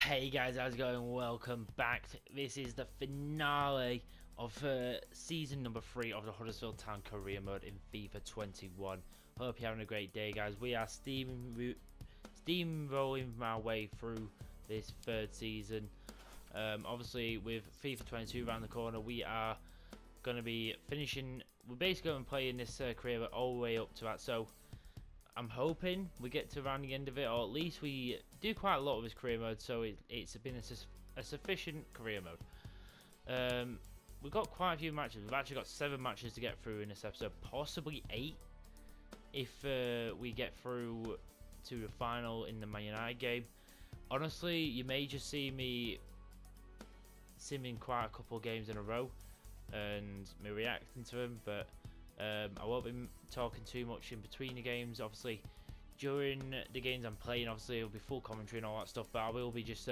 Hey guys, how's it going? Welcome back. This is the finale of season number 3 of the Huddersfield Town career mode in FIFA 21. Hope you're having a great day, guys. We are steamrolling our way through this third season. Obviously, with FIFA 22 around the corner, we are going to be finishing. We're basically going to play in this career mode all the way up to that. So I'm hoping we get to around the end of it, or at least we do quite a lot of this career mode, so it's been a sufficient career mode. We've got quite a few matches. We've actually got 7 matches to get through in this episode, possibly 8 if we get through to the final in the Man United game. Honestly, you may just see me simming quite a couple of games in a row and me reacting to them, but I won't be talking too much in between the games. Obviously, during the games I'm playing, obviously it'll be full commentary and all that stuff, but I will be just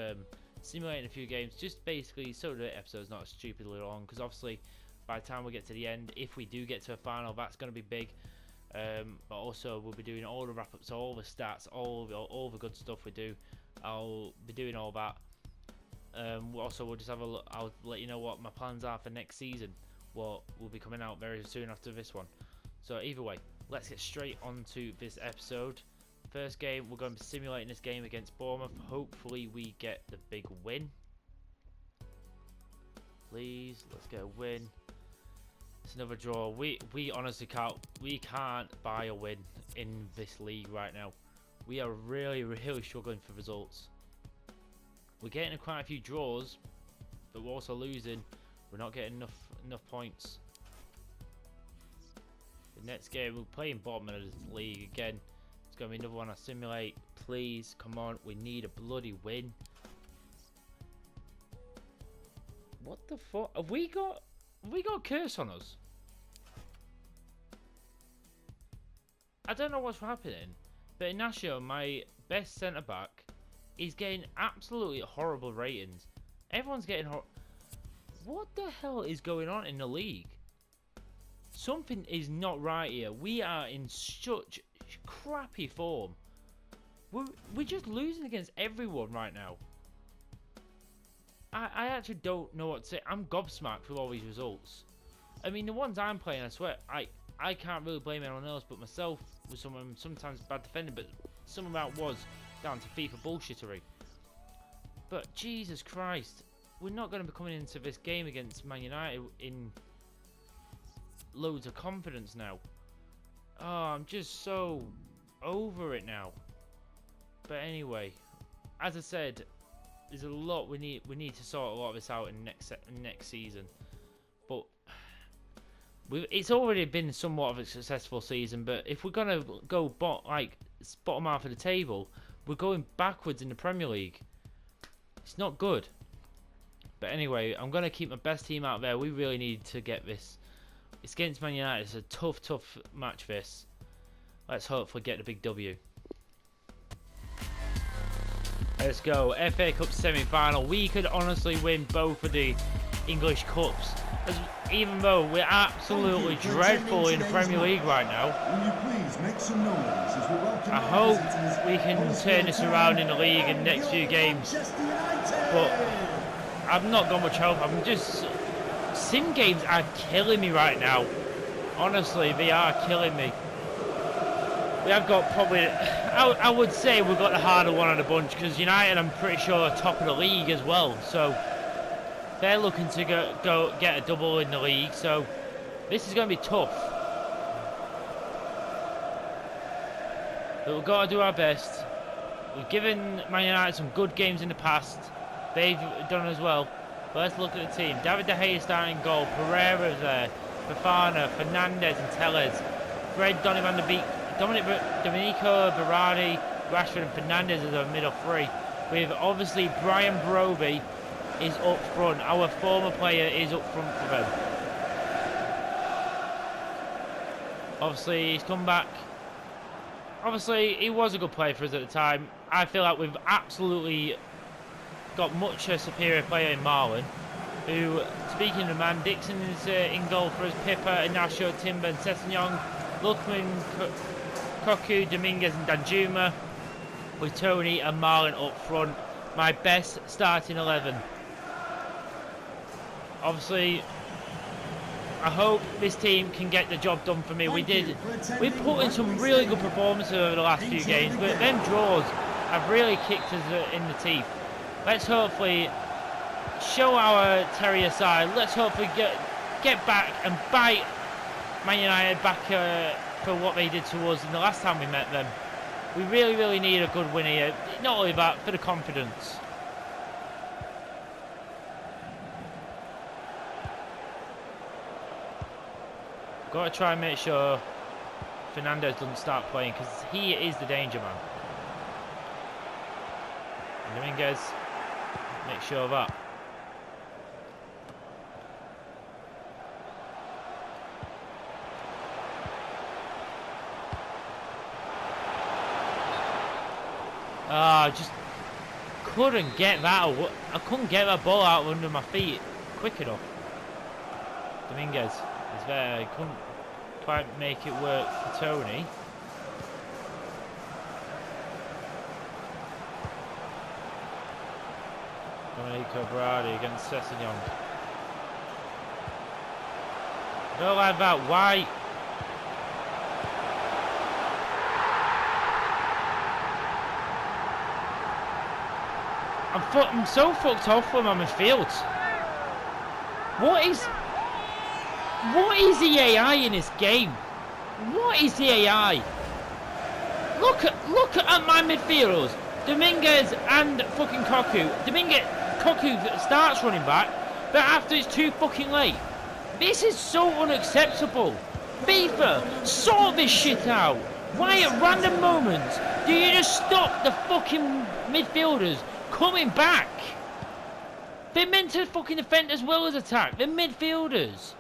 simulating a few games, just basically so the episode's not stupidly long, because obviously by the time we get to the end, if we do get to a final, that's going to be big. But also we'll be doing all the wrap-ups, all the stats, all the good stuff we do. I'll be doing all that. Also, we'll just have a look. I'll let you know what my plans are for next season, what will be coming out very soon after this one. So either way, let's get straight on to this episode. First game, we're going to be simulating this game against Bournemouth. Hopefully we get the big win. Please, let's get a win. It's another draw. We honestly can't buy a win in this league right now. We are really struggling for results. We're getting quite a few draws, but we're also losing. We're not getting enough points. The next game, we're playing bottom of this league again. It's going to be another one I simulate. Please, come on. We need a bloody win. What the fuck? Have we got a curse on us? I don't know what's happening, but Ignacio, my best centre-back, is getting absolutely horrible ratings. Everyone's getting What the hell is going on in the league? Something is not right here. We are in such crappy form. We're just losing against everyone right now. I actually don't know what to say. I'm gobsmacked with all these results. I mean, the ones I'm playing, I swear, I can't really blame anyone else but myself with sometimes bad defending, but some of that was down to FIFA bullshittery. But Jesus Christ, we're not going to be coming into this game against Man United in loads of confidence now. Oh, I'm just so over it now. But anyway, as I said, there's a lot we need to sort a lot of this out in next season. But it's already been somewhat of a successful season. But if we're gonna go bottom half of the table, we're going backwards in the Premier League. It's not good. But anyway, I'm going to keep my best team out there. We really need to get this. It's against Man United. It's a tough match, this. Let's hopefully get the big W. Let's go. FA Cup semi-final. We could honestly win both of the English Cups. Even though we're absolutely dreadful in the Premier League right now. I hope we can turn this around in the league in the next few games. But I've not got much hope. Sim games are killing me right now. Honestly, they are killing me. We have got probably, I would say we've got the harder one of the bunch, because United, I'm pretty sure, are top of the league as well. So they're looking to go get a double in the league. So this is going to be tough. But we've got to do our best. We've given Man United some good games in the past. They've done as well. But let's look at the team. David De Gea starting goal. Pereira's there. Fofana, Fernandez and Tellez. Fred, Domenico, Berardi, Rashford and Fernandez as our middle three. With obviously Brian Broby is up front. Our former player is up front for them. Obviously he's come back. Obviously he was a good player for us at the time. I feel like we've absolutely got much a superior player in Marlon, who, speaking of the man, Dixon is in goal for us, Pippa, Ignacio, Timber and Sessegnon, Lookman, Koku, Dominguez and Danjuma, with Tony and Marlon up front. my best starting 11. Obviously, I hope this team can get the job done for me. We put in some really good performances over the last few games, but them draws have really kicked us in the teeth. Let's hopefully show our Terrier side. Let's hopefully get back and bite Man United back for what they did to us in the last time we met them. We really, really need a good win here. Not only that, for the confidence. Got to try and make sure Fernandez doesn't start playing, because he is the danger man. And Dominguez, make sure of that. Just couldn't get that. I couldn't get that ball out under my feet quick enough. Dominguez is there. He couldn't quite make it work for Tony. Domenico Berardi against Sessegnon. Don't like that. Why? I'm so fucked off with my midfield. What is the AI in this game? What is the AI? Look at my midfielders. Dominguez and fucking Koku. Koku starts running back, but after it's too fucking late. This is so unacceptable. FIFA, sort this shit out. Why at random moments do you just stop the fucking midfielders coming back? They're meant to fucking defend as well as attack. They're midfielders.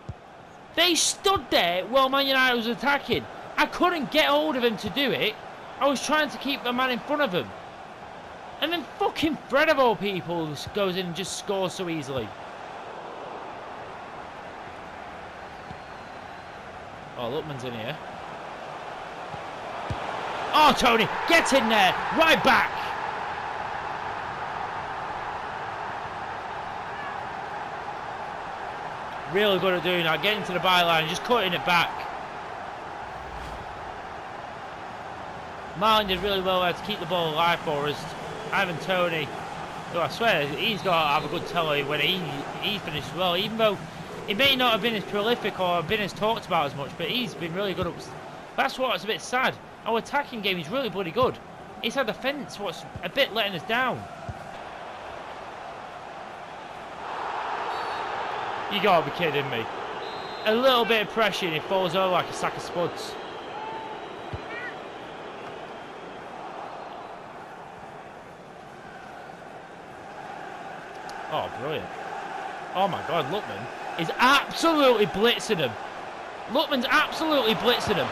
They stood there while Man United was attacking. I couldn't get hold of him to do it. I was trying to keep the man in front of him. And then fucking Fred of all people goes in and just scores so easily. Oh, Lookman's in here. Oh, Tony, get in there. Right back. Really good at doing that, getting to the byline and just cutting it back. Marlon did really well there to keep the ball alive for us. Ivan Tony, who I swear he's got to have a good telly when he finishes well, even though he may not have been as prolific or been as talked about as much, but he's been really good. That's what's a bit sad. Our attacking game is really bloody good. It's our defence what's a bit letting us down. You gotta be kidding me. A little bit of pressure and it falls over like a sack of spuds. Oh, brilliant. Oh my God, Lookman is absolutely blitzing him. Lookman's absolutely blitzing him.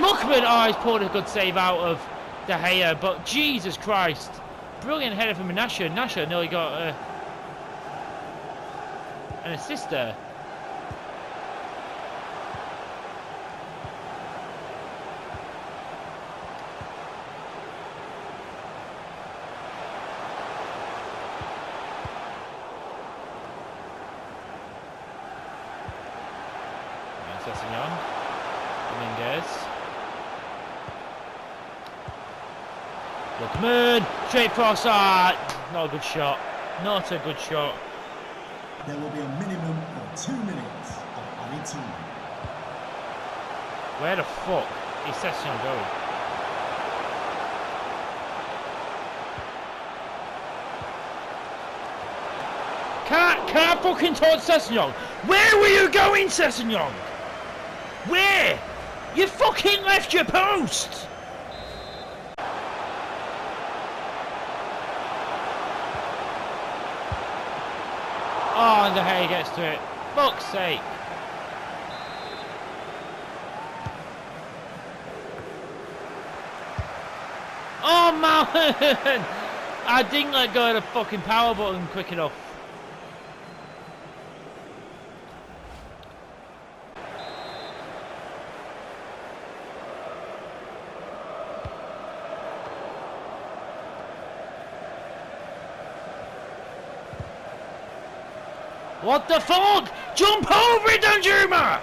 Lookman, oh, he's pulled a good save out of De Gea, but Jesus Christ. Brilliant header from Nasha. Nasha nearly got an assist there. Sessegnon. Dominguez. Lookman. Straight cross. Not a good shot. Not a good shot. There will be a minimum of 2 minutes of added time. Where the fuck is Sessegnon going? Can't fucking touch Sessegnon. Where were you going, Sessegnon? Where? You fucking left your post. Oh, and De Gea gets to it. Fuck's sake. Oh, man! I didn't let go of the fucking power button quick enough. What the fuck? Jump over it, Danjuma!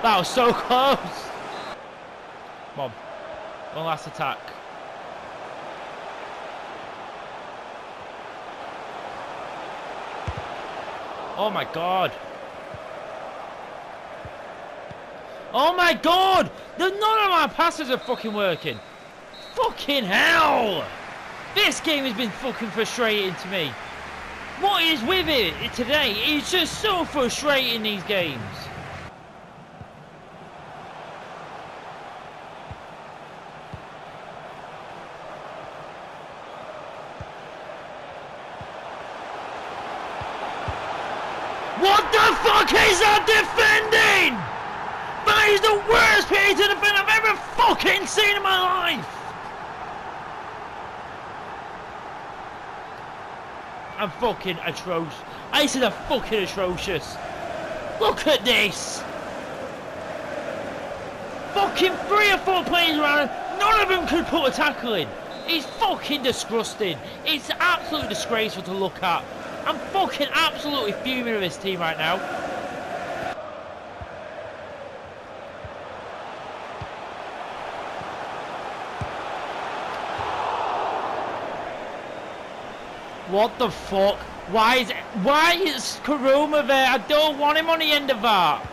That was so close. Come on. One last attack. Oh my god. Oh my god! None of my passes are fucking working. Fucking hell! This game has been fucking frustrating to me. What is with it today? It's just so frustrating, these games. What the fuck is that defending? That is the worst piece of defending I've ever fucking seen in my life. I'm fucking atrocious. This is a fucking atrocious. Look at this. Fucking 3 or 4 players around, none of them could put a tackle in. It's fucking disgusting. It's absolutely disgraceful to look at. I'm fucking absolutely fuming with this team right now. What the fuck? Why is Karuma there? I don't want him on the end of that.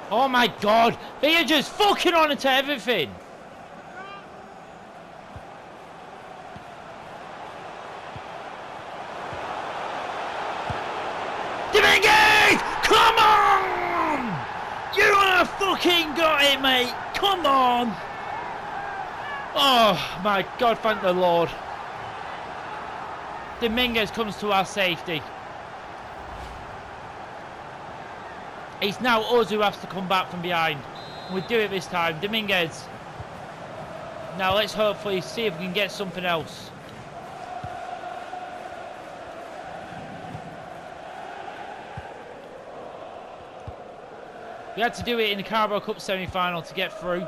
Oh my god, they are just fucking on into everything. Come on! You have fucking got it, mate! Come on! Oh my god, thank the Lord. Dominguez comes to our safety. It's now us who has to come back from behind. We do it this time. Dominguez. Now let's hopefully see if we can get something else. We had to do it in the Carabao Cup semi-final to get through.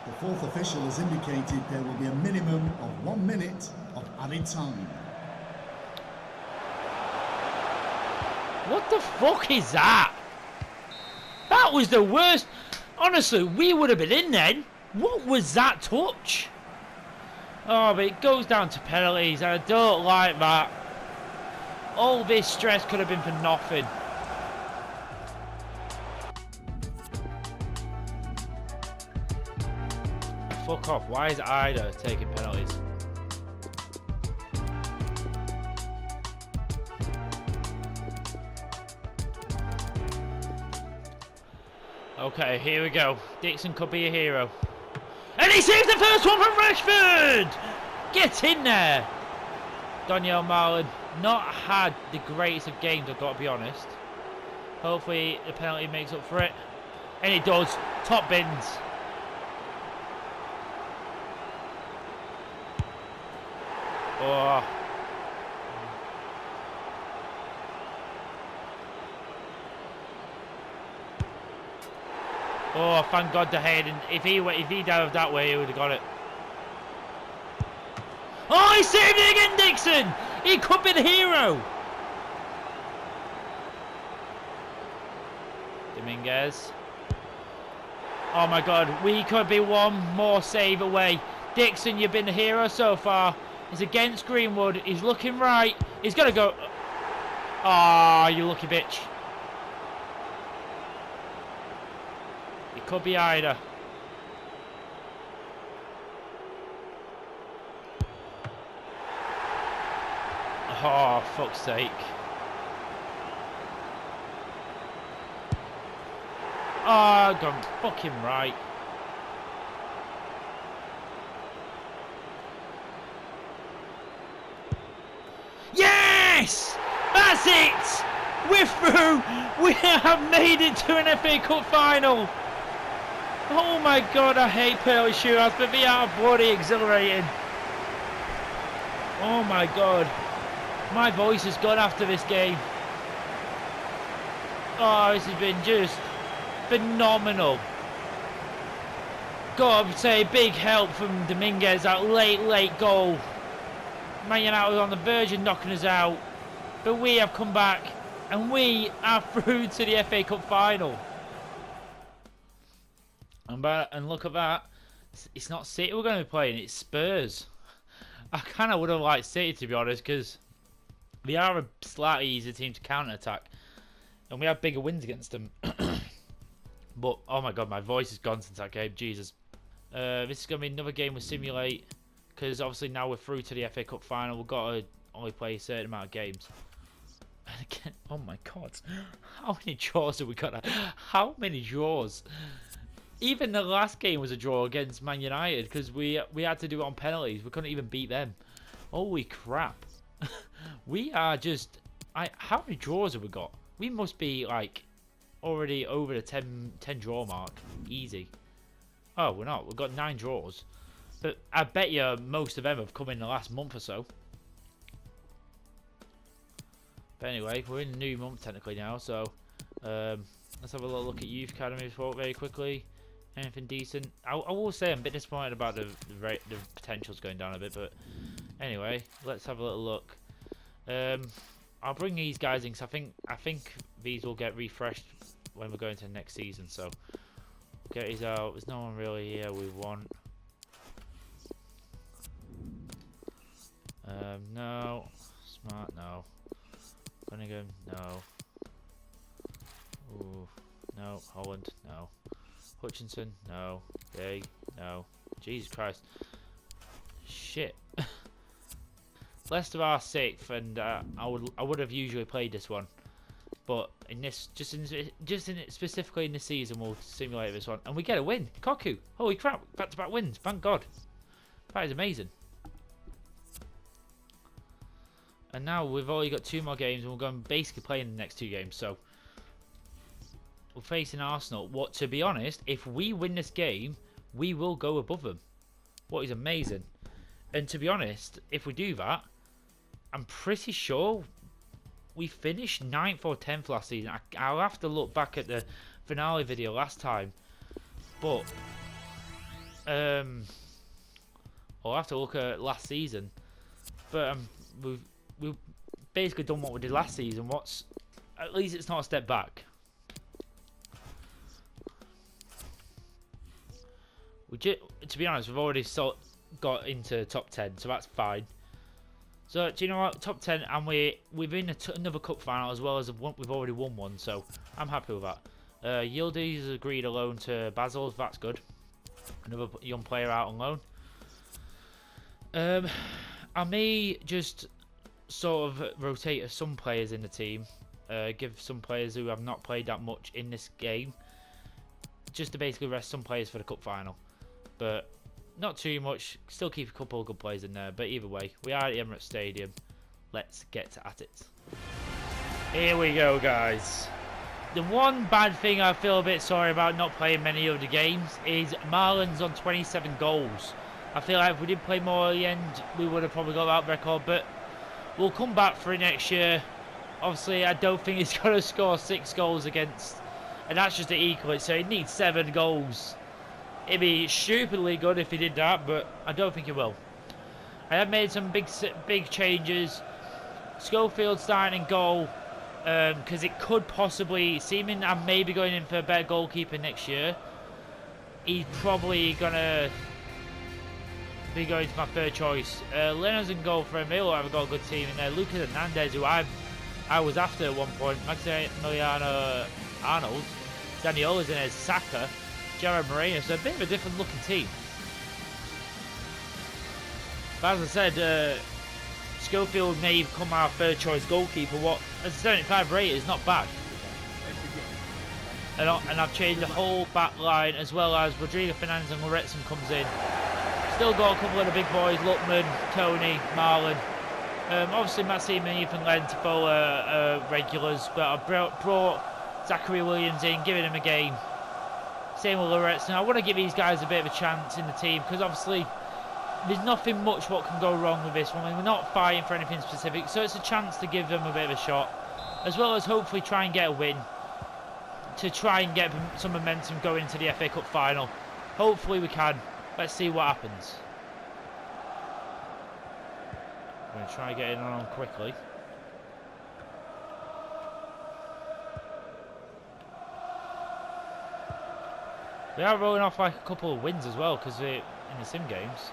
The fourth official has indicated there will be a minimum of 1 minute of added time. What the fuck is that? That was the worst. Honestly, we would have been in then. What was that touch? Oh, but it goes down to penalties, and I don't like that. All this stress could have been for nothing. Fuck off. Why is Ida taking penalties? Okay, here we go. Dixon could be a hero. And he saves the first one from Rashford! Get in there! Daniel Marlin, not had the greatest of games, I've got to be honest. Hopefully the penalty makes up for it. And it does. Top bins. Oh. Oh, thank God De Gea didn't. If he dived that way, he would have got it. Oh, he saved it again, Dixon! He could be the hero! Dominguez. Oh my God, we could be one more save away. Dixon, you've been the hero so far. He's against Greenwood. He's looking right. He's got to go. Ah, oh, you lucky bitch. It could be Ida. Oh, fuck's sake. Oh, gone fucking right. Yes! That's it! We're through! We have made it to an FA Cup final! Oh my god, I hate penalty shootouts, but they are bloody exhilarating. Oh my god. My voice has gone after this game. Oh, this has been just phenomenal. Got to say, big help from Dominguez, that late goal. Man United was on the verge of knocking us out. But we have come back and we are through to the FA Cup final. And look at that. It's not City we're going to be playing, it's Spurs. I kind of would have liked City, to be honest, because they are a slightly easier team to counter-attack. And we have bigger wins against them. But, oh my god, my voice has gone since that game. Jesus. This is going to be another game with Simulate. Because obviously now we're through to the FA Cup final. We've got to only play a certain amount of games. And again, oh my god. How many draws have we got? How many draws? Even the last game was a draw against Man United. Because we had to do it on penalties. We couldn't even beat them. Holy crap. We are just... how many draws have we got? We must be like already over the 10 draw mark. Easy. Oh, we're not. We've got 9 draws. But I bet you most of them have come in the last month or so. But anyway, we're in a new month technically now. So let's have a little look at Youth Academy report very quickly. Anything decent? I will say I'm a bit disappointed about the potentials going down a bit. But anyway, let's have a little look. I'll bring these guys in because I think these will get refreshed when we're going to the next season. So get these out. There's no one really here we want. No. Smart, no. Cunningham, no. Ooh, no. Holland, no. Hutchinson, no. Day, no. Jesus Christ. Shit. Leicester are 6th, and I would have usually played this one, but in this specifically in this season we'll simulate this one, and we get a win. Koku, holy crap! Back-to-back wins, thank God. That is amazing. And now we've only got 2 more games, and we're going to basically play in the next 2 games. So we're facing Arsenal. What, to be honest, if we win this game, we will go above them. What is amazing. And to be honest, if we do that, I'm pretty sure we finished 9th or 10th last season. I'll have to look back at the finale video last time. But I'll have to look at last season. But we've basically done what we did last season. At least it's not a step back. To be honest, we've already got into top 10, so that's fine. So do you know what? Top 10, and we're in another cup final as well as we've already won one, so I'm happy with that. Yildiz has agreed a loan to Basel, that's good. Another young player out on loan. I may just sort of rotate some players in the team, give some players who have not played that much in this game, just to basically rest some players for the cup final. But not too much, still keep a couple of good players in there, but either way, we are at the Emirates Stadium. Let's get at it. Here we go, guys. The one bad thing I feel a bit sorry about not playing many of the games is Marlon's on 27 goals. I feel like if we did play more at the end, we would have probably got that record, but we'll come back for it next year. Obviously, I don't think he's going to score 6 goals against, and that's just to equal it, so he needs 7 goals. It'd be stupidly good if he did that, but I don't think he will. I have made some big changes. Schofield starting in goal, because it could possibly, seeming I'm maybe going in for a better goalkeeper next year. He's probably going to be going to my third choice. Leno's in goal for him. He'll have got a good team in there. Lucas Hernandez, who I was after at one point. Maximiliano Arnold. Daniola's in there. Saka. Jared Moreno, so a bit of a different looking team. But as I said, Schofield may become our third choice goalkeeper. What, as a 75 rate is not bad. and I've changed the whole back line, as well as Rodrigo Fernandes and Loretson comes in. Still got a couple of the big boys, Lookman, Tony, Marlon. Obviously Maxime and Ethan Lentefo are regulars, but I've brought Zachary Williams in, giving him a game. Same with Loretson. I want to give these guys a bit of a chance in the team, because obviously there's nothing much what can go wrong with this one. We're not fighting for anything specific, so it's a chance to give them a bit of a shot, as well as hopefully try and get a win, to try and get some momentum going into the FA Cup final. Hopefully we can. Let's see what happens. I'm going to try and get in on quickly. We are rolling off like a couple of wins as well, because we're in the sim games.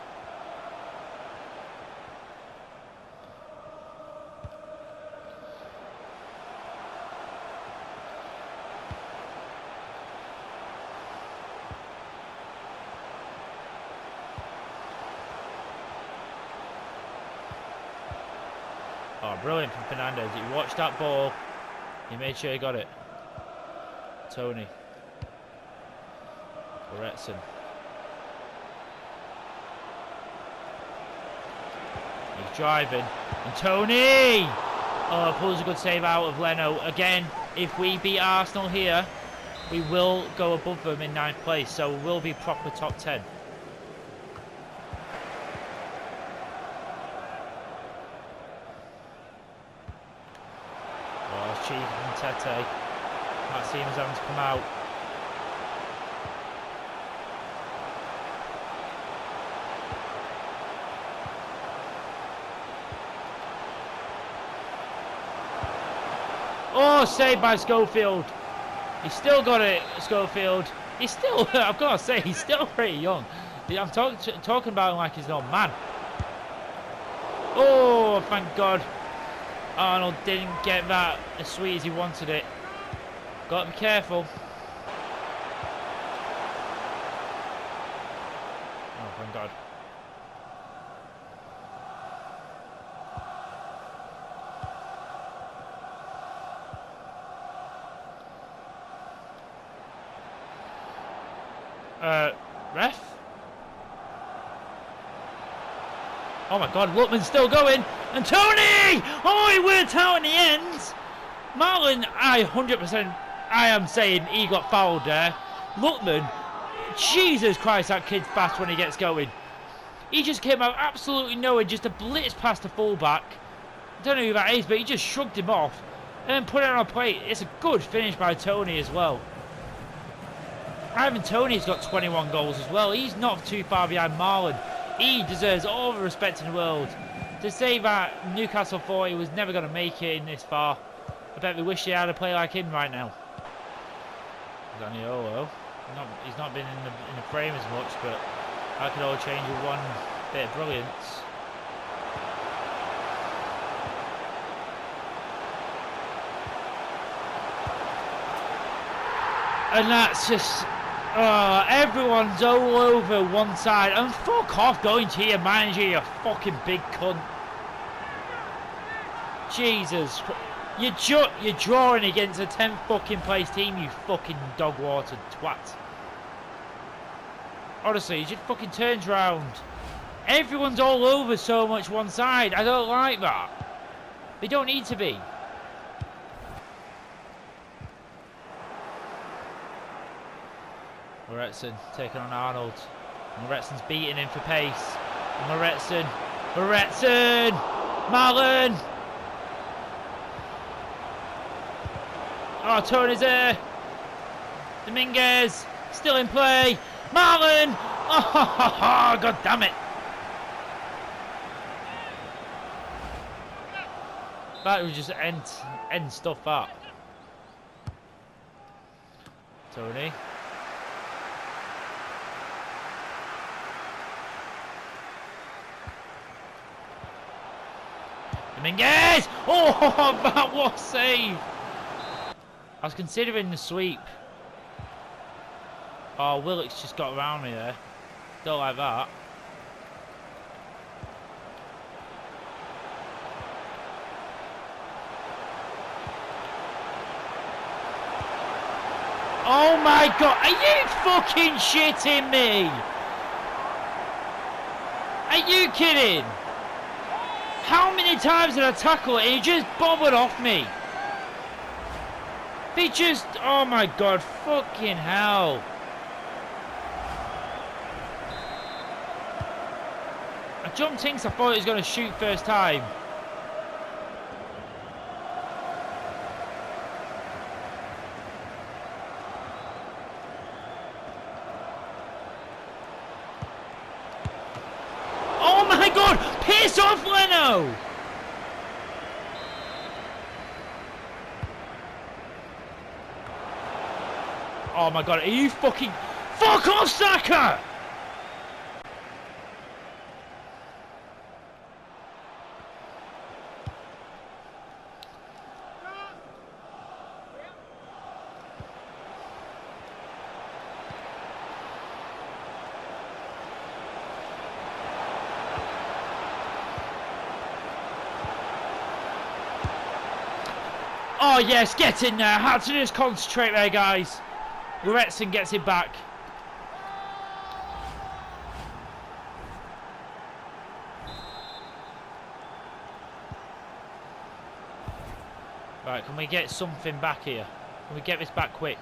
Oh, brilliant from Fernandes. He watched that ball. He made sure he got it. Tony. Loretson. He's driving. And Tony! Oh, pulls a good save out of Leno. Again, if we beat Arsenal here, we will go above them in 9th place. So we will be proper top 10. Chief and Tete. Maxime's having to come out. Oh, saved by Schofield. He's still got it, Schofield. He's still, I've got to say, he's still pretty young. I'm talking about him like he's an old man. Oh, thank God. Arnold didn't get that as sweet as he wanted it. Got to be careful. Oh, thank God. Ref? Oh my God, Lookman's still going. And Tony! Oh, he worked out in the end. Marlon, 100%, I am saying he got fouled there. Lookman, Jesus Christ, that kid's fast when he gets going. He just came out absolutely nowhere, just a blitz past the fullback. I don't know who that is, but he just shrugged him off and then put it on a plate. It's a good finish by Tony as well. Ivan Toney's got 21 goals as well. He's not too far behind Marlon. He deserves all the respect in the world. To say that Newcastle thought he was never going to make it in this far, I bet they wish they had a player like him right now. Zaniolo. He's not been in the frame as much, but that could all change with one bit of brilliance. And that's just... everyone's all over one side. And fuck off going to your manager, you fucking big cunt. Jesus. You're drawing against a 10th fucking place team, you fucking dog-watered twat. Honestly, it just fucking turns round. Everyone's all over so much one side. I don't like that. They don't need to be. Loretson taking on Arnold. Loretson's beating him for pace. Loretson. Marlon. Oh, Tony's there. Dominguez still in play. Marlon. Oh, God damn it. That was just end stuff up. Tony. Dominguez! Oh, that was save! I was considering the sweep. Oh, Willock's just got around me there. Don't like that. Oh my god, are you fucking shitting me? Are you kidding? How many times did I tackle it and he just bobbled off me? He just, oh my god, fucking hell. I jumped in because I thought he was going to shoot first time. Oh my god! Piss off, Leno! Oh my god, are you fucking... Fuck off, Saka! Oh yes, get in there. Had to just concentrate there, guys. Loretson gets it back. Right, can we get something back here? Can we get this back quick?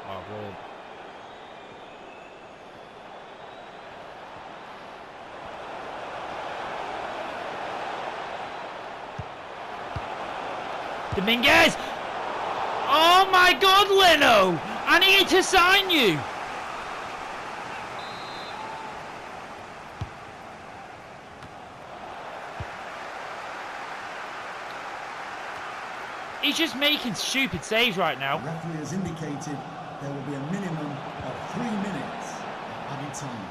Oh, brilliant. Dominguez! Oh my god, Leno! I need to sign you! He's just making stupid saves right now. The referee has indicated there will be a minimum of 3 minutes of added time.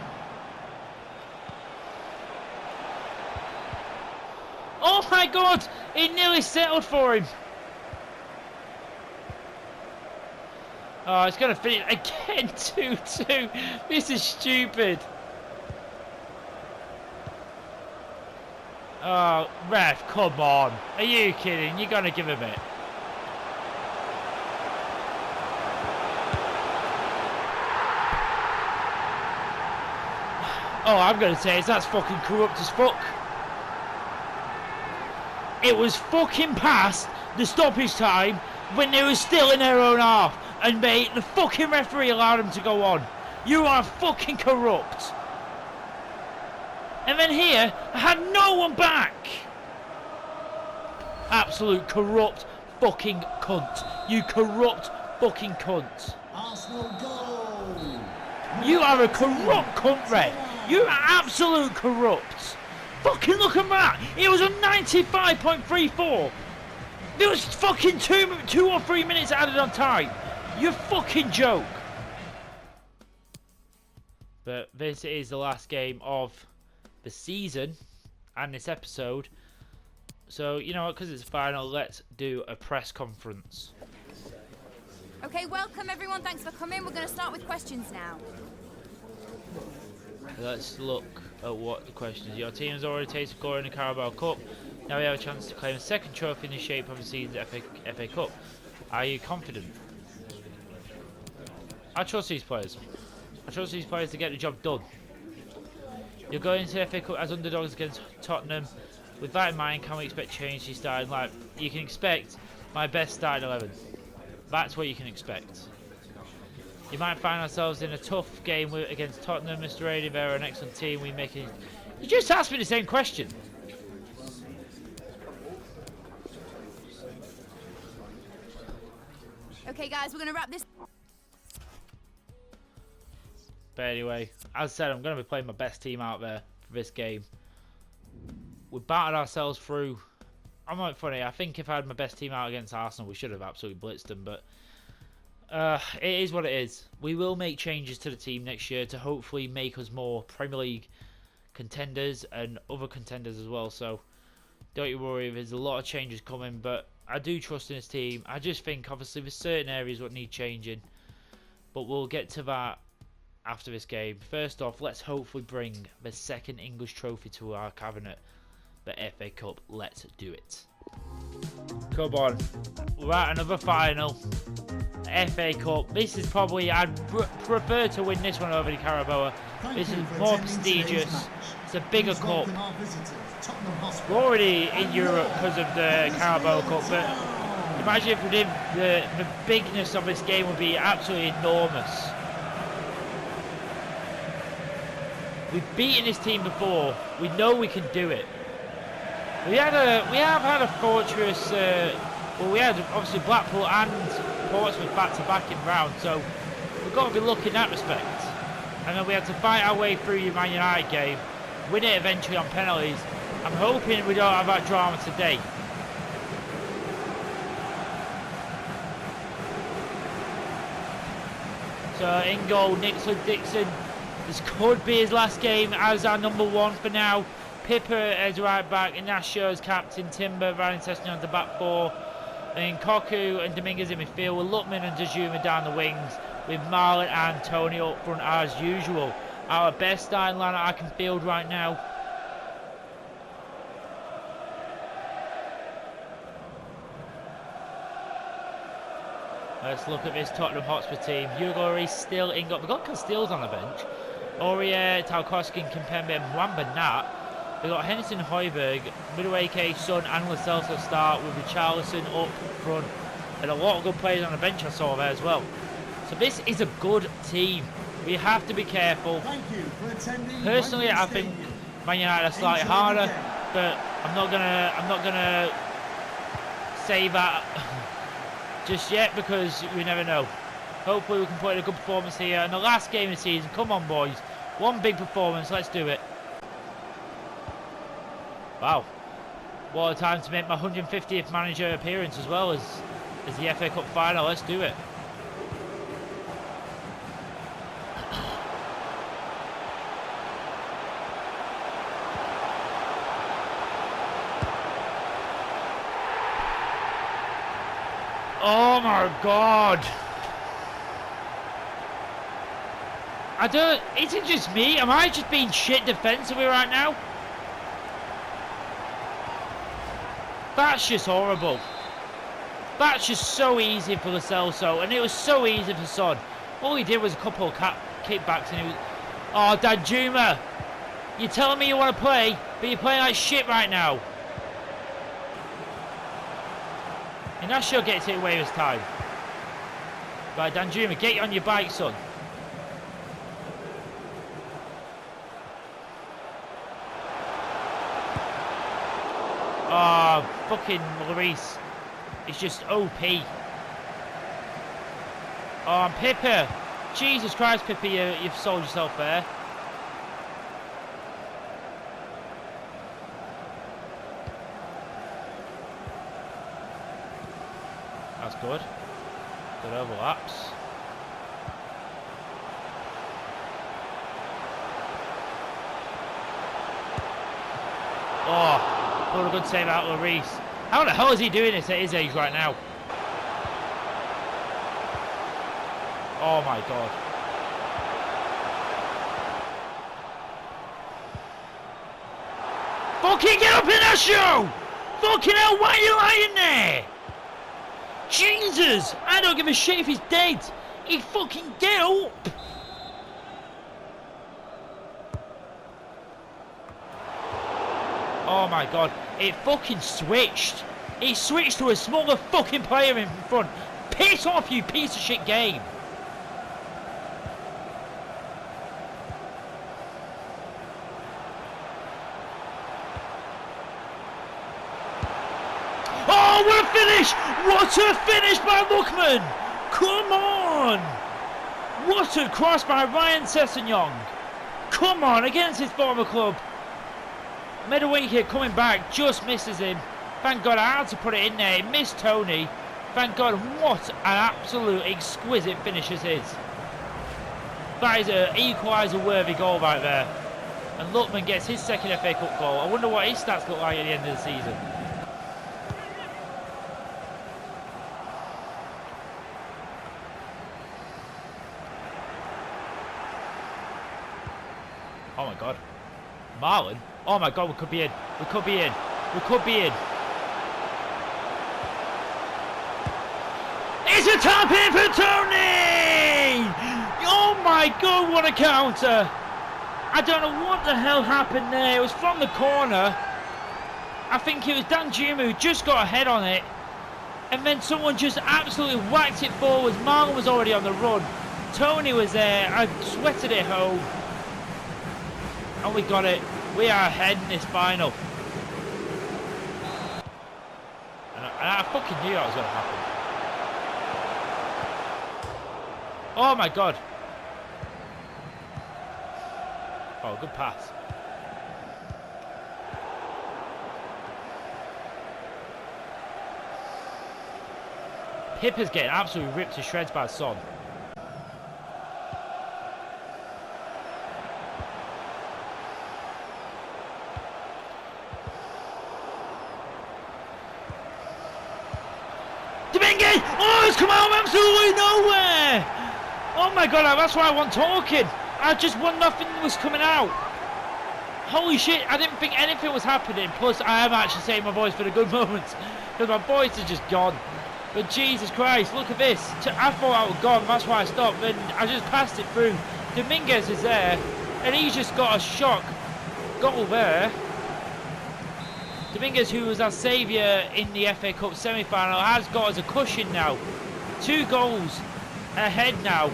Oh my god! It nearly settled for him. Oh, it's going to finish again 2-2. This is stupid. Oh, ref, come on. Are you kidding? You're going to give him it. Oh, I'm going to say that's fucking corrupt as fuck. It was fucking past the stoppage time when they were still in their own half. And mate, the fucking referee allowed him to go on. You are fucking corrupt. And then here, I had no one back. Absolute corrupt fucking cunt. You corrupt fucking cunt. Arsenal goal. You are a corrupt cunt, Red. You are absolute corrupt. Fucking look at that. It was a 95.34. There was fucking two or 3 minutes added on time. You fucking joke. But this is the last game of the season and this episode. So, you know what, because it's final, let's do a press conference. Okay, welcome everyone. Thanks for coming. We're going to start with questions now. Let's look at what the question is. Your team has already tasted glory in the Carabao Cup. Now we have a chance to claim a second trophy in the shape of the season's FA Cup. Are you confident? I trust these players. I trust these players to get the job done. You're going into the FA Cup as underdogs against Tottenham. With that in mind, can we expect change to your starting lineup? You can expect my best starting 11. That's what you can expect. You might find ourselves in a tough game against Tottenham. Mr. Rady, they're an excellent team. You just asked me the same question. Okay, guys, we're going to wrap this. But anyway, as I said, I'm going to be playing my best team out there for this game. We battered ourselves through. I'm not funny. I think if I had my best team out against Arsenal, we should have absolutely blitzed them. But it is what it is. We will make changes to the team next year to hopefully make us more Premier League contenders and other contenders as well. So don't you worry. There's a lot of changes coming, but I do trust in this team. I just think obviously there's certain areas that need changing, but we'll get to that after this game. First off, let's hopefully bring the second English trophy to our cabinet. The FA Cup. Let's do it. Come on. We're at another final. FA Cup. This is probably, I'd prefer to win this one over the Carabao. This is more prestigious. It's a bigger cup. We're already in Europe because of the Carabao Cup, but imagine if we did, the bigness of this game would be absolutely enormous. We've beaten this team before. We know we can do it. We have had a fortress. Well, we had obviously Blackpool and Portsmouth back-to-back in round, so we've got to be looking in that respect. And then we had to fight our way through the Man United game, win it eventually on penalties. I'm hoping we don't have that drama today. So in goal, Nicola Dixon. This could be his last game as our number one for now. Pippa as right back, Ignacio as captain, Timber, Ryan Sessegnon as the back four, and Koku and Dominguez in midfield with Lukman and Dajuma down the wings, with Marlon and Tony up front as usual. Our best starting lineup I can field right now. Let's look at this Tottenham Hotspur team. Hugo Lloris still in. We've got Castells on the bench. Aurier, Tarkowski, Kimpembe and Mwamba Nat. We've got Henderson, Højbjerg, Madueke, Son and Lo Celso start with Richarlison up front. And a lot of good players on the bench I saw there as well. So this is a good team. We have to be careful. Thank you for attending. Personally, I think Man United are slightly harder, but I'm not gonna say that just yet because we never know. Hopefully we can put in a good performance here. And the last game of the season, come on boys. One big performance, let's do it. Wow. What a time to make my 150th manager appearance as well as the FA Cup final. Let's do it. Oh my God. Is it just me? Am I just being shit defensively right now? That's just horrible. That's just so easy for Lo Celso, and it was so easy for Son. All he did was a couple of kickbacks and he was... Oh, Danjuma! You're telling me you want to play, but you're playing like shit right now. And that sure gets it away this time. Right, Danjuma, get on your bike, son. Oh, fucking Lloris. It's just OP. Oh, and Pippa. Jesus Christ, Pippa, you've sold yourself there. That's good. Good overlaps. Oh. What a good save out of Lloris. How the hell is he doing this at his age right now? Oh my God. Fucking get up in that show! Fucking hell, why are you lying there? Jesus! I don't give a shit if he's dead. He fucking get up! Oh my God, it fucking switched. It switched to a smaller fucking player in front. Piss off, you piece of shit game. Oh, what a finish! What a finish by Lukman! Come on! What a cross by Ryan Sessegnon. Come on, against his former club. Madueke coming back, just misses him. Thank God I had to put it in there. He missed Tony. Thank God, what an absolute exquisite finish as is. That is an equaliser worthy goal right there. And Lukman gets his second FA Cup goal. I wonder what his stats look like at the end of the season. Oh my god. Marlon? Oh my god, we could be in. We could be in. We could be in. It's a tap in for Tony! Oh my god, what a counter! I don't know what the hell happened there. It was from the corner. I think it was Dan Juma who just got a head on it. And then someone just absolutely whacked it forwards. Marlon was already on the run. Tony was there. I sweated it home. And we got it. We are ahead in this final. And I fucking knew that was going to happen. Oh my god. Oh, good pass. Pippa's getting absolutely ripped to shreds by Son. Dominguez! Oh, it's come out of absolutely nowhere! Oh my god, that's why I wasn't talking. I just want nothing was coming out. Holy shit, I didn't think anything was happening. Plus, I am actually saving my voice for the good moments. Because my voice is just gone. But Jesus Christ, look at this. I thought I was gone, that's why I stopped. And I just passed it through. Dominguez is there. And he's just got a shock goal there. Dominguez, who was our saviour in the FA Cup semi-final, has got us a cushion now. 2 goals ahead now.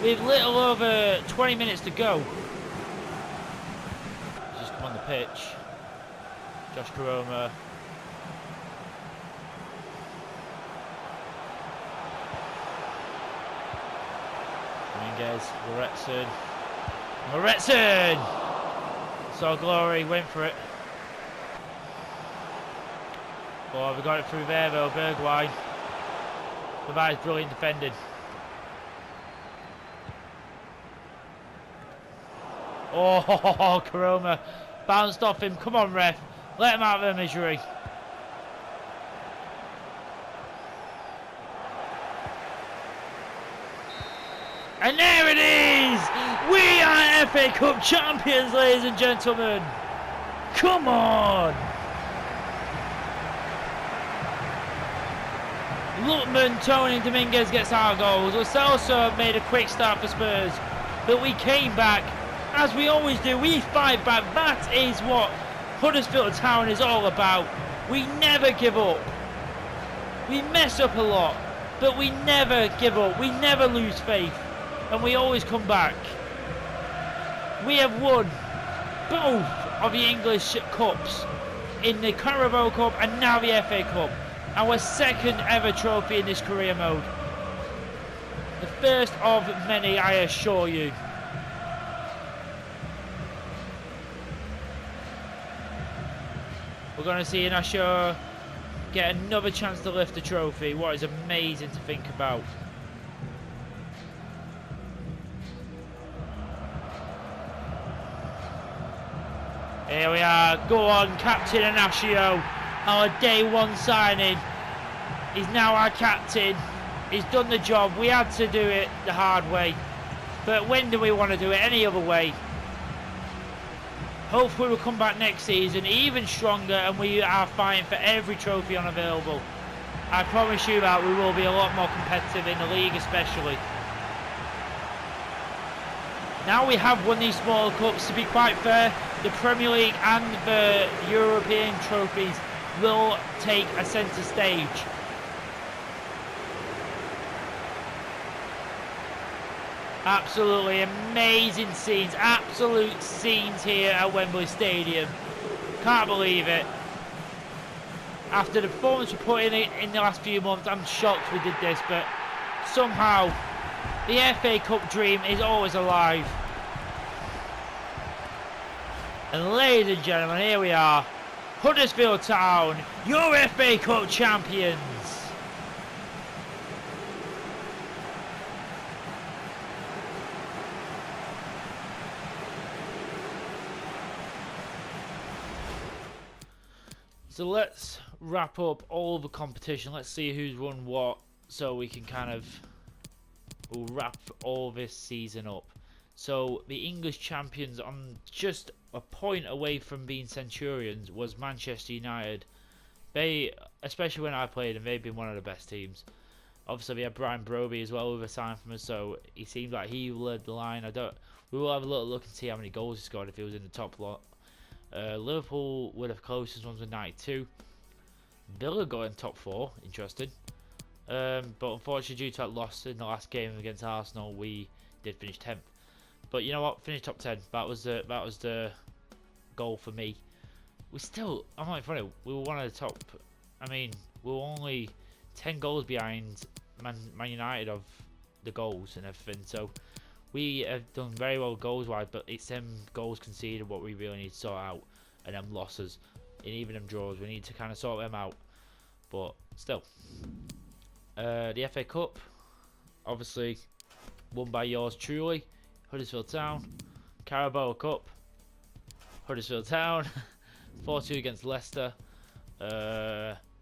With little over 20 minutes to go. He's just come on the pitch. Josh Caroma. Dominguez, Loretson! Saw glory, went for it. Oh, we got it through there though, Bergwijn. Provides brilliant defending. Oh, Caroma bounced off him. Come on, ref. Let him out of their misery. And there it is! We are FA Cup champions, ladies and gentlemen. Come on! Lookman, Tony, Dominguez gets our goals. Lo Celso made a quick start for Spurs, but we came back. As we always do, we fight back. That is what Huddersfield Town is all about. We never give up. We mess up a lot, but we never give up. We never lose faith, and we always come back. We have won both of the English Cups in the Carabao Cup and now the FA Cup. Our second ever trophy in this career mode. The first of many, I assure you. We're going to see Inacio get another chance to lift the trophy. What is amazing to think about. Here we are. Go on, Captain Inacio. Our day 1 signing. He's now our captain. He's done the job. We had to do it the hard way. But when do we want to do it any other way? Hopefully we'll come back next season even stronger and we are fighting for every trophy unavailable. I promise you that we will be a lot more competitive in the league especially. Now we have won these smaller cups, to be quite fair, the Premier League and the European trophies will take a centre stage. Absolutely amazing scenes, absolute scenes here at Wembley Stadium. Can't believe it. After the performance we put in the last few months, I'm shocked we did this, but somehow the FA Cup dream is always alive. And ladies and gentlemen, here we are. Huddersfield Town, your FA Cup champions. So let's wrap up all the competition. Let's see who's won what, so we can kind of we'll wrap all this season up. So the English champions, on just a point away from being Centurions, was Manchester United. They, especially when I played them, they've been one of the best teams. Obviously, we had Brian Broby as well, with a sign from us, so he seemed like he led the line. We will have a little look and see how many goals he scored if he was in the top lot. Liverpool were the closest ones with 92. Villa got in top 4, interesting. But unfortunately, due to that loss in the last game against Arsenal, we did finish 10th. But you know what? Finished top 10. That was the goal for me. I'm not funny. We were one of the top. I mean, we were only 10 goals behind Man United of the goals and everything. So we have done very well goals wise, but it's them goals conceded what we really need to sort out, and them losses, and even them draws. We need to kind of sort them out. But still, the FA Cup, obviously, won by yours truly, Huddersfield Town. Carabao Cup, Huddersfield Town, 4-2 against Leicester.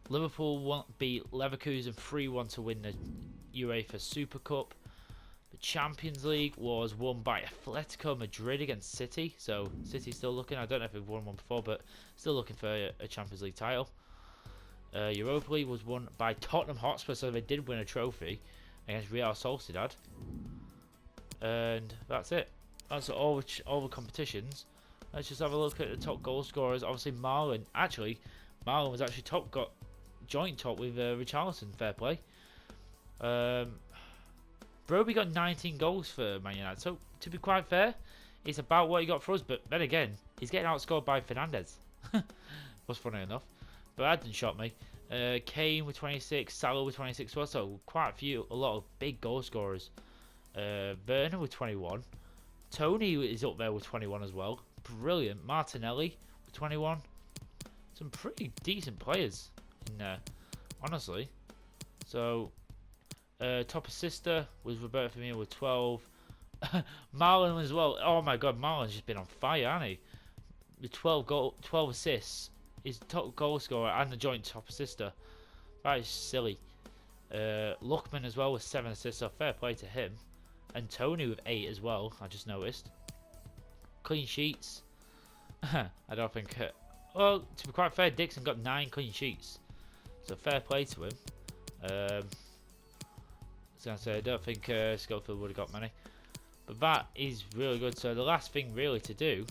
Liverpool beat Leverkusen 3-1 to win the UEFA Super Cup. The Champions League was won by Atletico Madrid against City. So City's still looking. I don't know if they've won one before, but still looking for a Champions League title. Europa League was won by Tottenham Hotspur, so they did win a trophy against Real Sociedad. And that's it. That's all the competitions. Let's just have a look at the top goal scorers. Obviously, Marlon was actually joint top with Richarlison. Fair play. Broby got 19 goals for Man United. So, to be quite fair, it's about what he got for us. But then again, he's getting outscored by Fernandes. Was funny enough. But that didn't shock me. Kane with 26, Salah with 26 well. So, a lot of big goal scorers. Werner with 21. Tony is up there with 21 as well. Brilliant. Martinelli with 21. Some pretty decent players in there, honestly. So, top assister was Roberto Firmino with 12. Marlon as well. Oh my god, Marlon's just been on fire, hasn't he? With 12 assists. He's top goal scorer and the joint top assister. That is silly. Lookman as well with 7 assists, so fair play to him. And Tony with 8 as well, I just noticed. Clean sheets. I don't think... well, to be quite fair, Dixon got 9 clean sheets. So fair play to him. I was going to say, I don't think Schofield would have got many. But that is really good. So the last thing really to do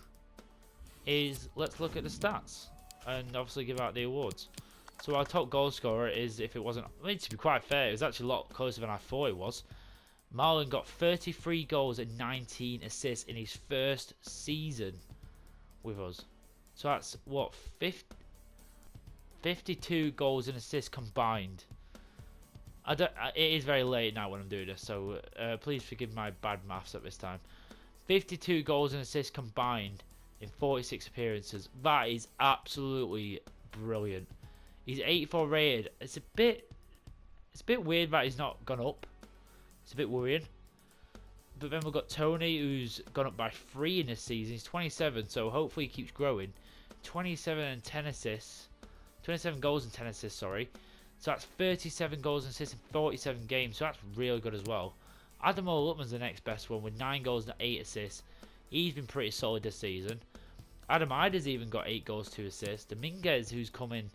is let's look at the stats. And obviously give out the awards. So our top goal scorer is, if it wasn't... I mean, to be quite fair, it was actually a lot closer than I thought it was. Marlon got 33 goals and 19 assists in his first season with us. So that's, what, 52 goals and assists combined. It is very late now when I'm doing this, so please forgive my bad maths at this time. 52 goals and assists combined in 46 appearances. That is absolutely brilliant. He's 84 rated. It's a bit weird that he's not gone up. It's a bit worrying. But then we've got Tony, who's gone up by 3 in this season. He's 27, so hopefully he keeps growing. 27 and 10 assists. 27 goals and 10 assists, sorry. So that's 37 goals and assists in 47 games. So that's really good as well. Adam Lutman's the next best one with 9 goals and 8 assists. He's been pretty solid this season. Adam Ida's even got 8 goals, 2 assists. Dominguez, who's come in,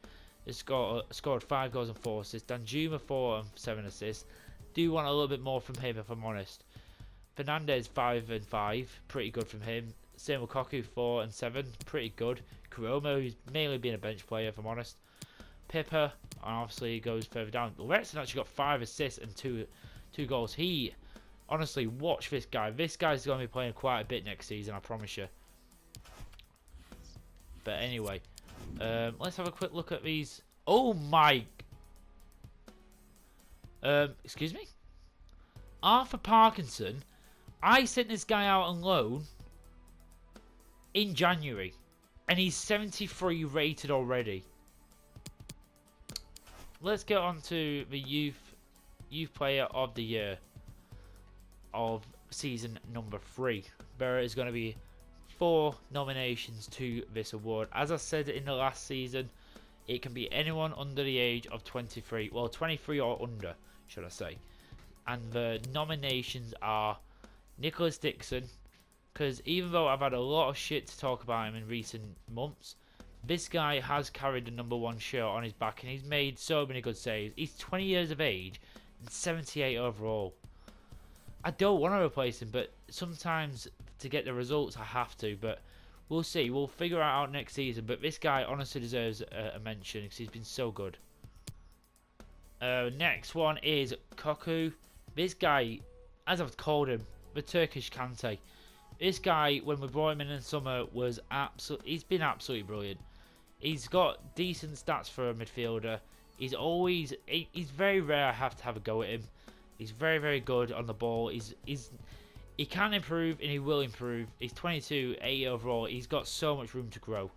has scored 5 goals and 4 assists. Danjuma 4 and 7 assists. Do want a little bit more from him, if I'm honest. Fernandes 5 and 5, pretty good from him. Same with Koku 4 and 7, pretty good. Kuroma, who's mainly been a bench player, if I'm honest. Pippa, obviously goes further down. Lorenzen actually got 5 assists and 2 goals. Honestly, watch this guy. This guy's going to be playing quite a bit next season, I promise you. But anyway, let's have a quick look at these. Oh my... excuse me? Arthur Parkinson. I sent this guy out on loan in January. And he's 73 rated already. Let's get on to the youth player of the year of season number 3. There is going to be 4 nominations to this award. As I said in the last season, it can be anyone under the age of 23. Well, 23 or under, should I say. And the nominations are Nicholas Dixon, Because even though I've had a lot of shit to talk about him in recent months, this guy has carried the #1 shirt on his back and he's made so many good saves. He's 20 years of age and 78 overall. I don't want to replace him, but sometimes to get the results I have to. But we'll see. We'll figure it out next season. But this guy honestly deserves a mention because he's been so good. Next one is Koku. This guy, as I've called him, the Turkish Kante. This guy, when we brought him in the summer, was he's been absolutely brilliant. He's got decent stats for a midfielder. He's very rare I have to have a go at him. He's very, very good on the ball. He can improve and he will improve. He's 22, 80 overall. He's got so much room to grow,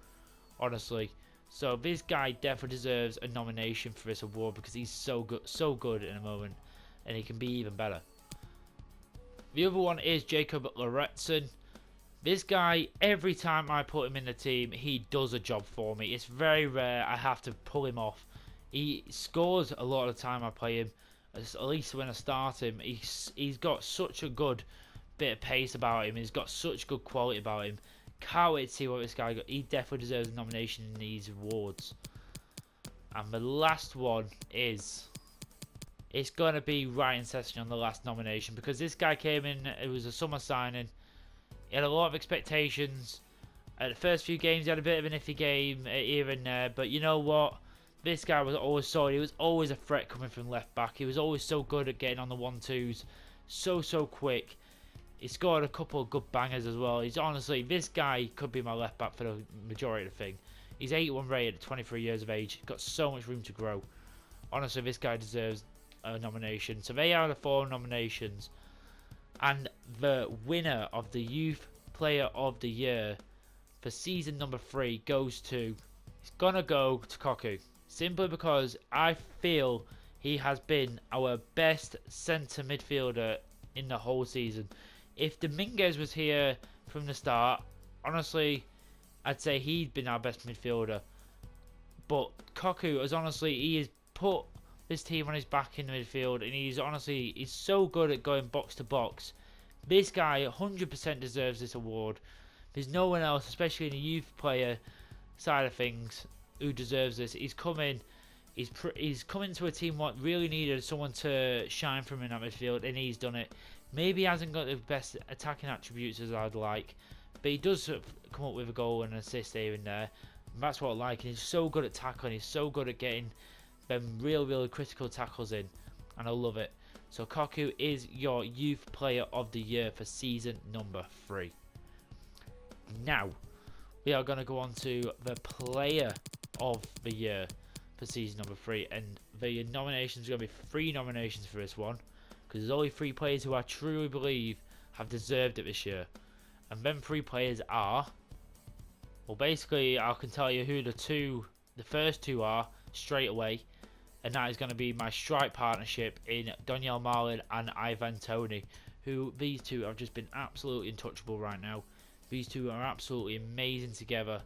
honestly. So this guy definitely deserves a nomination for this award because he's so good in a moment, and he can be even better. The other one is Jacob Loretson. This guy, every time I put him in the team, he does a job for me. It's very rare I have to pull him off. He scores a lot of the time I play him. At least when I start him, he's got such a good bit of pace about him. He's got such good quality about him. Can't wait to see what this guy got. He definitely deserves a nomination in these awards. And the last one is... It's going to be Ryan Sessegnon on the last nomination because this guy came in, it was a summer signing. He had a lot of expectations. At the first few games, he had a bit of an iffy game here and there. But you know what? This guy was always solid. He was always a threat coming from left back. He was always so good at getting on the 1-2s. So quick. He scored a couple of good bangers as well. He's honestly, this guy could be my left back for the majority of the thing. He's 81 rated at 23 years of age. Got so much room to grow. Honestly, this guy deserves a nomination. So they are the 4 nominations. And the winner of the Youth Player of the Year for season number 3 goes to... It's gonna go to Koku. Simply because I feel he has been our best centre midfielder in the whole season. If Dominguez was here from the start, honestly, I'd say he'd been our best midfielder. But Koku has he has put this team on his back in the midfield, and he's so good at going box to box. This guy 100% deserves this award. There's no one else, especially in the youth player side of things, who deserves this. He's come into a team what really needed someone to shine from in that midfield, and he's done it. Maybe he hasn't got the best attacking attributes as I'd like, but he does sort of come up with a goal and an assist here and there. And that's what I like. And he's so good at tackling. He's so good at getting them really critical tackles in, and I love it. So Koku is your Youth Player of the Year for season number 3. Now we are going to go on to the Player of the Year for season number 3, and the nominations are going to be 3 nominations for this one, because there's only 3 players who I truly believe have deserved it this year. And them 3 players are, well, basically I can tell you who the first 2 are straight away, and that is going to be my strike partnership in Daniel Marlin and Ivan Toney, who these 2 have just been absolutely untouchable right now. These 2 are absolutely amazing together.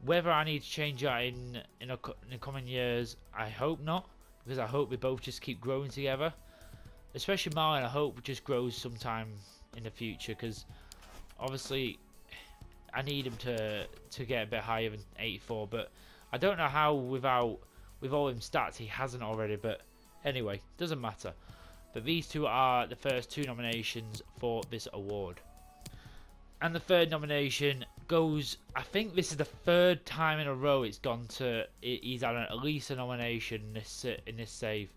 Whether I need to change that in the coming years, I hope not, because I hope we both just keep growing together. Especially Marlon, I hope just grows sometime in the future, because obviously I need him to get a bit higher than 84, but I don't know how with all him stats he hasn't already, but anyway, doesn't matter. But these 2 are the first 2 nominations for this award. And the 3rd nomination goes, I think this is the 3rd time in a row it's gone to, he's had at least a nomination in this save.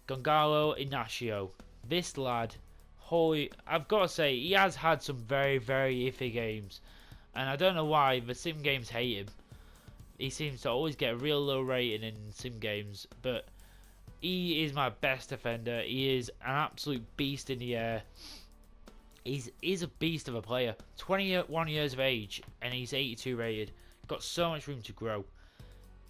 Gonzalo Inacio. This lad, holy, I've got to say, he has had some very iffy games. And I don't know why, the sim games hate him. He seems to always get a real low rating in sim games, but he is my best defender. He is an absolute beast in the air. He's a beast of a player. 21 years of age, and he's 82 rated. Got so much room to grow.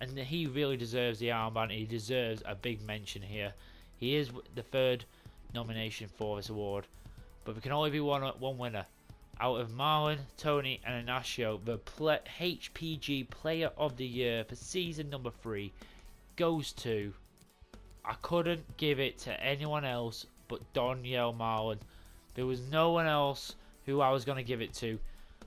And he really deserves the armband. He deserves a big mention here. He is the 3rd nomination for this award. But there can only be one winner. Out of Marlon, Tony, and Inacio, the HPG Player of the Year for season number 3 goes to... I couldn't give it to anyone else but Daniel Marlon. There was no one else who I was going to give it to.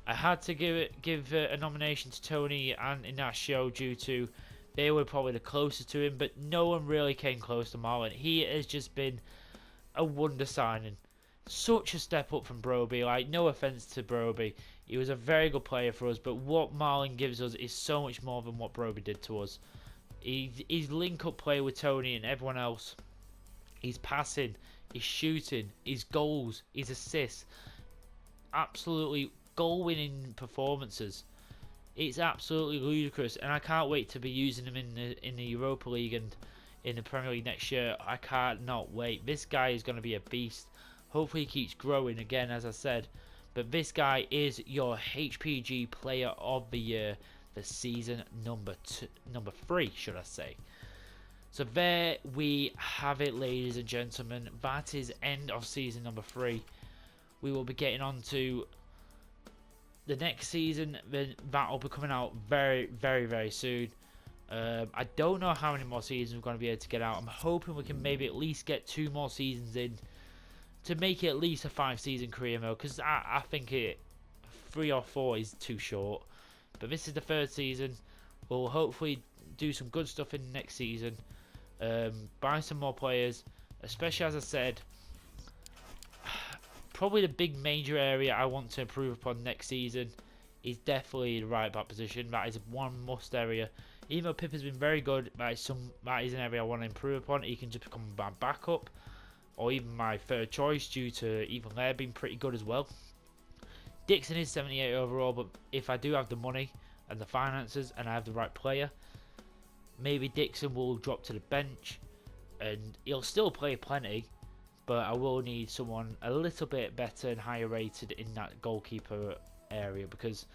I had to give a nomination to Tony and Ignacio due to they were probably the closest to him, but no one really came close to Marlon. He has just been a wonder signing. Such a step up from Broby. Like, no offense to Broby, he was a very good player for us, but what Marlon gives us is so much more than what Broby did to us. His link-up play with Tony and everyone else, his passing, his shooting, his goals, his assists, absolutely goal-winning performances. It's absolutely ludicrous, and I can't wait to be using him in the Europa League and in the Premier League next year. I cannot wait. This guy is going to be a beast. Hopefully he keeps growing again, as I said. But this guy is your HPG Player of the Year for season number 3, should I say. So there we have it, ladies and gentlemen. That is end of season number 3. We will be getting on to the next season. Then that will be coming out very, very, very soon. I don't know how many more seasons we're going to be able to get out. I'm hoping we can maybe at least get 2 more seasons in to make it at least a 5-season career mode, because I think 3 or 4 is too short. But this is the 3rd season. We'll hopefully do some good stuff in the next season. Buy some more players, especially, as I said, probably the big major area I want to improve upon next season is definitely the right back position. That is one must area. Even though Pip has been very good, that is an area I want to improve upon. He can just become my backup, or even my 3rd choice, due to even Lair being pretty good as well. Dixon is 78 overall, but if I do have the money and the finances and I have the right player, maybe Dixon will drop to the bench and he'll still play plenty, but I will need someone a little bit better and higher rated in that goalkeeper area, because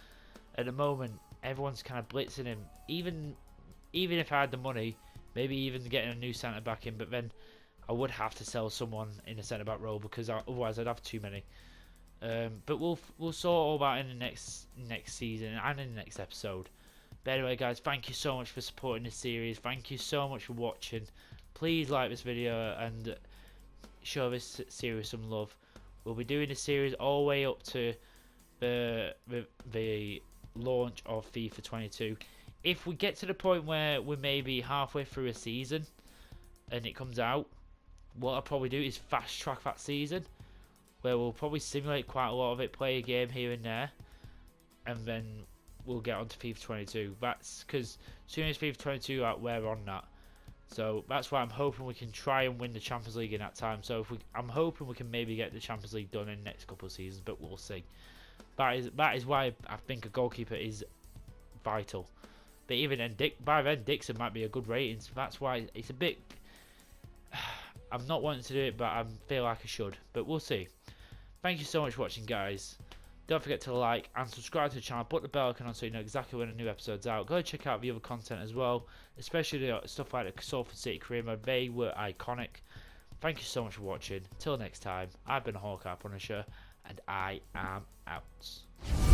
at the moment everyone's kind of blitzing him. Even if I had the money, maybe even getting a new centre back in, but then I would have to sell someone in the centre back role, because otherwise I'd have too many. But we'll sort all that in the next season and in the next episode. But anyway, guys, thank you so much for supporting this series. Thank you so much for watching. Please like this video and show this series some love. We'll be doing this series all the way up to the launch of FIFA 22. If we get to the point where we're maybe halfway through a season and it comes out, what I'll probably do is fast track that season, where we'll probably simulate quite a lot of it, play a game here and there, and then we'll get onto FIFA 22. That's because as soon as FIFA 22 out, we're on that. So that's why I'm hoping we can try and win the Champions League in that time. So I'm hoping we can maybe get the Champions League done in the next couple of seasons, but we'll see. That is why I think a goalkeeper is vital. But even then, by then Dixon might be a good rating. So that's why it's a bit. I'm not wanting to do it, but I feel like I should. But we'll see. Thank you so much for watching, guys. Don't forget to like and subscribe to the channel. Put the bell icon on so you know exactly when a new episode's out. Go check out the other content as well, especially the stuff like the Salford City career mode. They were iconic. Thank you so much for watching. Till next time, I've been Hawkeye Punisher, and I am out.